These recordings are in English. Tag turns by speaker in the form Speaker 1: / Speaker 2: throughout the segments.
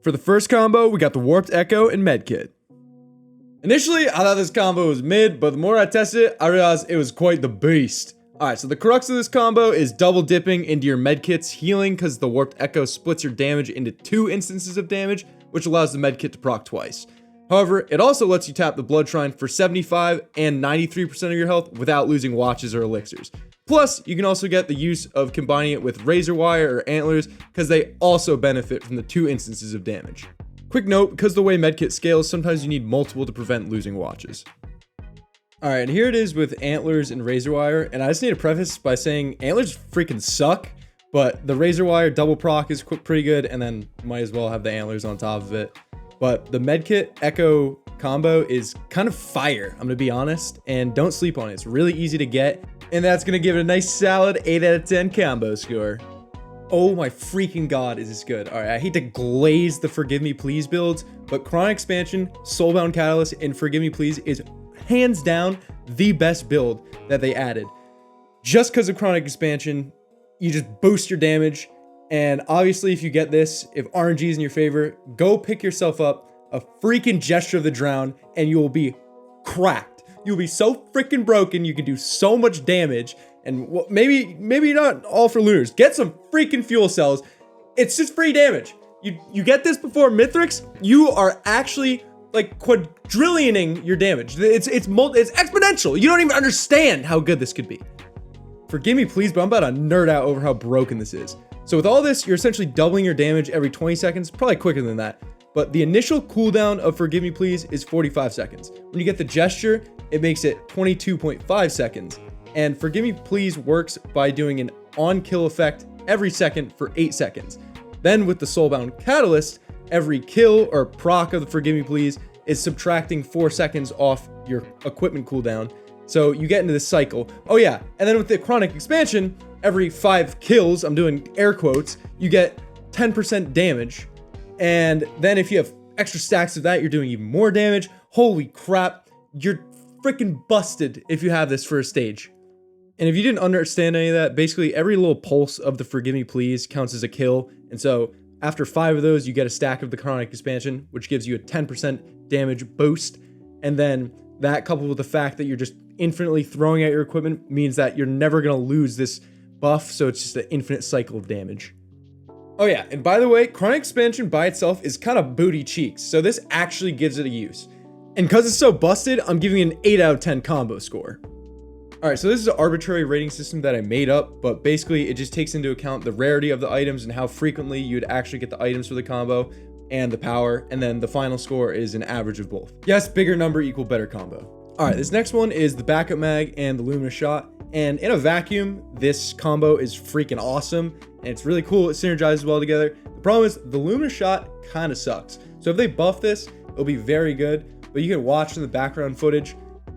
Speaker 1: For the first combo, we got the Warped Echo and Medkit. Initially, I thought this combo was mid, but the more I tested it, I realized it was quite the beast. Alright, so the crux of this combo is double dipping into your medkit's healing because the Warped Echo splits your damage into 2 instances of damage, which allows the medkit to proc twice. However, it also lets you tap the Blood Shrine for 75 and 93% of your health without losing watches or elixirs. Plus, you can also get the use of combining it with Razor Wire or Antlers because they also benefit from the 2 instances of damage. Quick note, because the way medkit scales, sometimes you need multiple to prevent losing watches. Alright, and here it is with Antlers and Razor Wire, and I just need to preface by saying Antlers freaking suck, but the Razor Wire double proc is pretty good, and then might as well have the Antlers on top of it. But the Medkit Echo combo is kind of fire, I'm gonna be honest, and don't sleep on it. It's really easy to get, and that's gonna give it a nice solid 8 out of 10 combo score. Oh my freaking god, is this good. Alright, I hate to glaze the Forgive Me Please builds, but Chronic Expansion, Soulbound Catalyst, and Forgive Me Please is hands down the best build that they added. Just because of Chronic Expansion, you just boost your damage. And obviously, if you get this, if RNG is in your favor, go pick yourself up a freaking Gesture of the Drown and you will be cracked. You'll be so freaking broken, you can do so much damage. And maybe not all for Lunars. Get some freaking fuel cells. It's just free damage. You get this before Mithrix, you are actually like quadrillioning your damage. It's exponential. You don't even understand how good this could be. Forgive me, please, but I'm about to nerd out over how broken this is. So with all this, you're essentially doubling your damage every 20 seconds, probably quicker than that. But the initial cooldown of Forgive Me Please is 45 seconds. When you get the gesture, it makes it 22.5 seconds. And Forgive Me Please works by doing an on-kill effect every second for 8 seconds. Then with the Soulbound Catalyst, every kill or proc of the Forgive Me Please is subtracting 4 seconds off your equipment cooldown. So you get into this cycle. Oh yeah, and then with the Chronic Expansion, every 5 kills, I'm doing air quotes, you get 10% damage. And then if you have extra stacks of that, you're doing even more damage. Holy crap, you're freaking busted if you have this for a stage. And if you didn't understand any of that, basically every little pulse of the Forgive Me Please counts as a kill. And so after 5 of those, you get a stack of the Chronic Expansion, which gives you a 10% damage boost. And then that coupled with the fact that you're just infinitely throwing at your equipment means that you're never going to lose this buff. So it's just an infinite cycle of damage. Oh yeah, and by the way, Chronic Expansion by itself is kind of booty cheeks. So this actually gives it a use. And because it's so busted, I'm giving it an 8 out of 10 combo score. Alright, so this is an arbitrary rating system that I made up, but basically it just takes into account the rarity of the items and how frequently you'd actually get the items for the combo and the power, and then the final score is an average of both. Yes, bigger number equal better combo. Alright, this next one is the backup mag and the luminous shot, and in a vacuum, this combo is freaking awesome, and it's really cool, it synergizes well together. The problem is, the luminous shot kind of sucks. So if they buff this, it'll be very good, but you can watch in the background footage,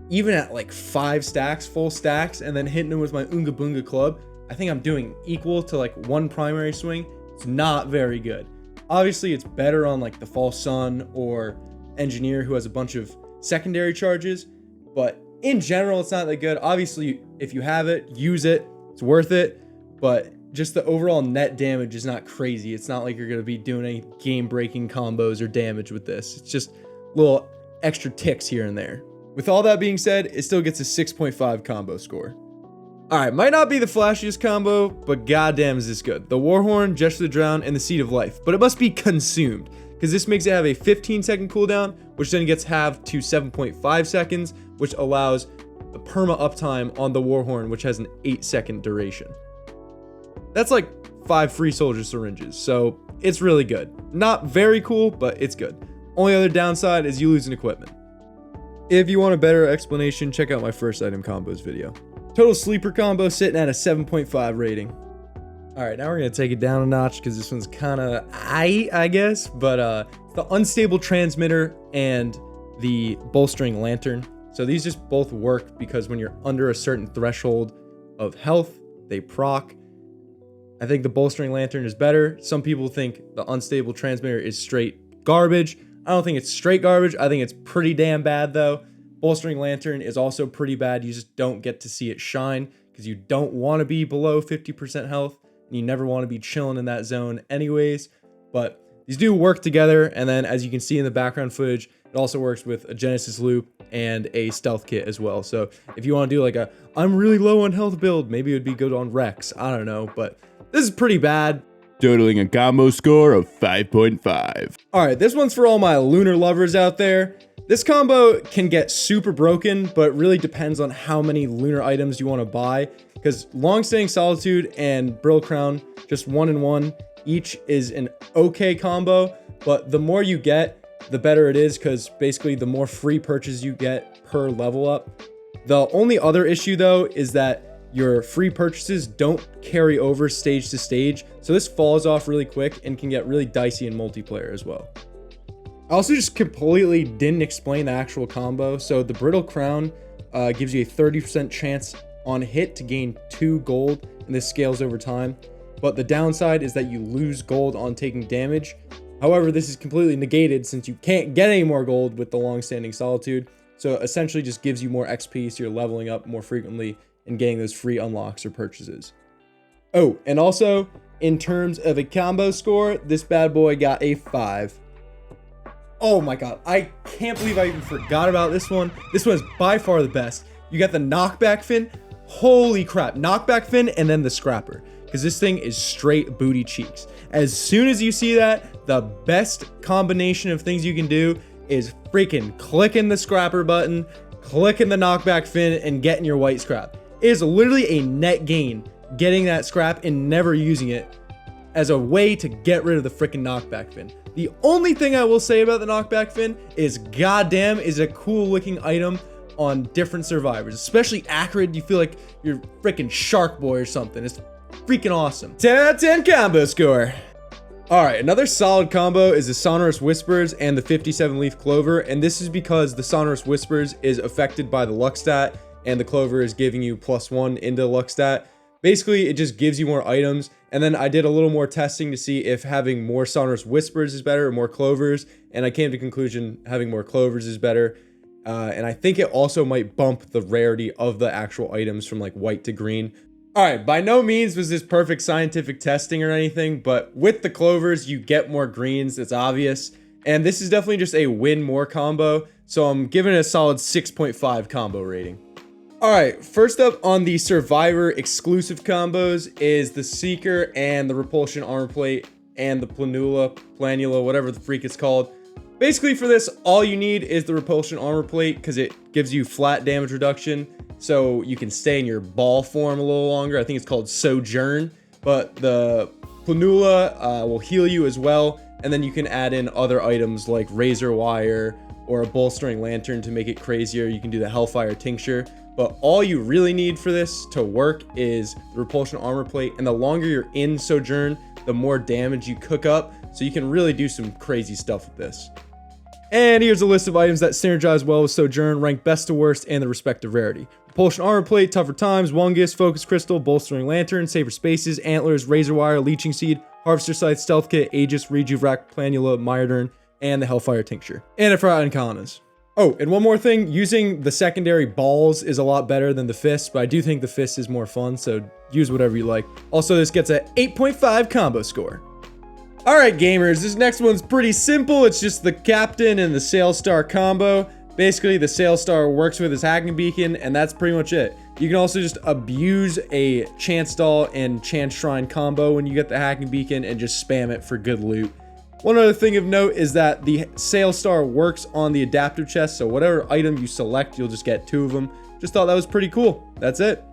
Speaker 1: even at like 5 stacks, full stacks, and then hitting them with my Oonga Boonga club, I think I'm doing equal to like 1 primary swing. It's not very good. Obviously, it's better on like the False Sun or Engineer who has a bunch of secondary charges, but in general, it's not that good. Obviously, if you have it, use it. It's worth it, but just the overall net damage is not crazy. It's not like you're going to be doing any game-breaking combos or damage with this. It's just little extra ticks here and there. With all that being said, it still gets a 6.5 combo score. Alright, might not be the flashiest combo, but goddamn is this good. The Warhorn, Gesture of the Drown, and the Seed of Life. But it must be consumed, because this makes it have a 15-second cooldown, which then gets halved to 7.5 seconds, which allows the Perma uptime on the Warhorn, which has an 8-second duration. That's like 5 free soldier syringes, so it's really good. Not very cool, but it's good. Only other downside is you lose an equipment. If you want a better explanation, check out my first item combos video. Total sleeper combo sitting at a 7.5 rating. Alright, now we're going to take it down a notch because this one's kind of I guess. But the Unstable Transmitter and the Bolstering Lantern. So these just both work because when you're under a certain threshold of health, they proc. I think the Bolstering Lantern is better. Some people think the Unstable Transmitter is straight garbage. I don't think it's straight garbage. I think it's pretty damn bad though. Bolstering Lantern is also pretty bad. You just don't get to see it shine because you don't want to be below 50% health and you never want to be chilling in that zone anyways. But these do work together. And then as you can see in the background footage, it also works with a Genesis loop and a stealth kit as well. So if you want to do like a, I'm really low on health build, maybe it would be good on Rex. I don't know, but this is pretty bad.
Speaker 2: Totaling a combo score of 5.5.
Speaker 1: All right, this one's for all my Lunar lovers out there. This combo can get super broken, but it really depends on how many Lunar items you want to buy, because long-standing Solitude and Brittle Crown, just 1-in-1 each, is an okay combo, but the more you get, the better it is, because basically the more free purchases you get per level up. The only other issue though is that your free purchases don't carry over stage to stage, so this falls off really quick and can get really dicey in multiplayer as well. I also just completely didn't explain the actual combo. So the Brittle Crown gives you a 30% chance on hit to gain 2 gold, and this scales over time. But the downside is that you lose gold on taking damage. However, this is completely negated since you can't get any more gold with the long-standing Solitude. So it essentially just gives you more XP, so you're leveling up more frequently and getting those free unlocks or purchases. Oh, and also, in terms of a combo score, this bad boy got a 5. Oh my god, I can't believe I even forgot about this one. This one is by far the best. You got the knockback fin. Holy crap, knockback fin and then the scrapper, because this thing is straight booty cheeks. As soon as you see that, the best combination of things you can do is freaking clicking the scrapper button, clicking the knockback fin, and getting your white scrap. It is literally a net gain getting that scrap and never using it as a way to get rid of the freaking knockback fin. The only thing I will say about the knockback fin is goddamn is a cool looking item on different survivors, especially Acrid. You feel like you're freaking Shark Boy or something. It's freaking awesome. 10 out of 10 combo score. All right, another solid combo is the Sonorous Whispers and the 57 leaf clover, and this is because the Sonorous Whispers is affected by the luck stat and the clover is giving you +1 into luck stat. Basically, it just gives you more items. And then I did a little more testing to see if having more Sonorous Whispers is better or more clovers. And I came to the conclusion having more clovers is better. And I think it also might bump the rarity of the actual items from like white to green. All right, by no means was this perfect scientific testing or anything, but with the clovers, you get more greens. It's obvious. And this is definitely just a win more combo. So I'm giving it a solid 6.5 combo rating. All right, first up on the Survivor exclusive combos is the Seeker and the Repulsion Armor Plate and the Planula, whatever the freak it's called. Basically for this, all you need is the Repulsion Armor Plate because it gives you flat damage reduction, so you can stay in your ball form a little longer. I think it's called Sojourn, but the Planula will heal you as well, and then you can add in other items like Razor Wire or a Bolstering Lantern to make it crazier. You can do the Hellfire Tincture. But all you really need for this to work is the Repulsion Armor Plate, and the longer you're in Sojourn, the more damage you cook up, so you can really do some crazy stuff with this. And here's a list of items that synergize well with Sojourn, ranked best to worst and the respective rarity. Repulsion Armor Plate, Tougher Times, Wungus, Focus Crystal, Bolstering Lantern, Safer Spaces, Antlers, Razor Wire, Leeching Seed, Harvester Scythe, Stealth Kit, Aegis, Rejuvac, Planula, Myodern, and the Hellfire Tincture. And I forgot Incanas. Oh, and one more thing, using the secondary balls is a lot better than the fist, but I do think the fist is more fun, so use whatever you like. Also, this gets a 8.5 combo score. All right, gamers, this next one's pretty simple. It's just the Captain and the Sail Star combo. Basically, the Sail Star works with his Hacking Beacon, and that's pretty much it. You can also just abuse a Chance Doll and Chance Shrine combo when you get the Hacking Beacon and just spam it for good loot. One other thing of note is that the Sail Star works on the adaptive chest, so whatever item you select, you'll just get 2 of them. Just thought that was pretty cool. That's it.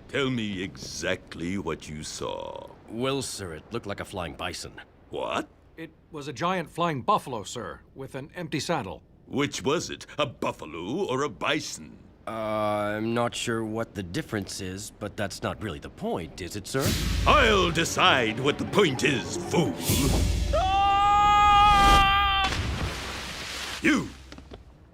Speaker 3: Tell me exactly what you saw.
Speaker 4: Well, sir, it looked like a flying bison.
Speaker 3: What?
Speaker 5: It was a giant flying buffalo, sir, with an empty saddle.
Speaker 3: Which was it, a buffalo or a bison?
Speaker 4: I'm not sure what the difference is, but that's not really the point, is it, sir?
Speaker 3: I'll decide what the point is, fool. You!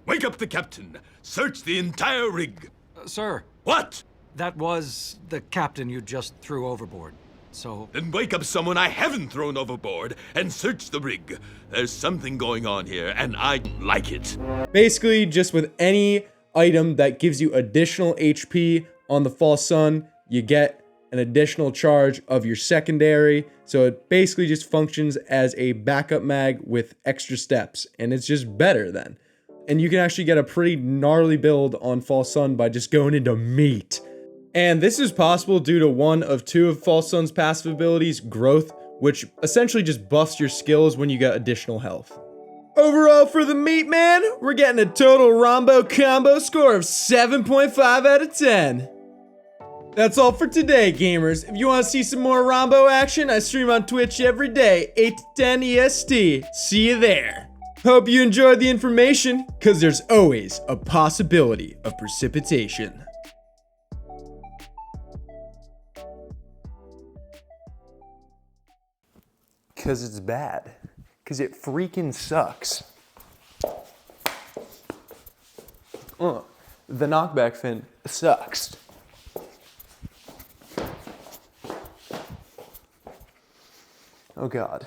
Speaker 3: Wake up the captain. Search the entire rig.
Speaker 5: Sir,
Speaker 3: What?
Speaker 5: that was the captain you just threw overboard. So,
Speaker 3: Then wake up someone I haven't thrown overboard and search the rig. There's something going on here, and I like it.
Speaker 1: Basically, just with any item that gives you additional HP on the False Sun, you get an additional charge of your secondary. So it basically just functions as a backup mag with extra steps, and it's just better then. And you can actually get a pretty gnarly build on False Sun by just going into meat. And this is possible due to one of two of False Sun's passive abilities, Growth, which essentially just buffs your skills when you get additional health. Overall for the meat man, we're getting a total Rombo combo score of 7.5 out of 10. That's all for today, gamers. If you want to see some more Rombo action, I stream on Twitch every day, 8 to 10 EST. See you there. Hope you enjoyed the information, because there's always a possibility of precipitation.
Speaker 6: Because it's bad. Because it freaking sucks. The knockback fin sucks. Oh God.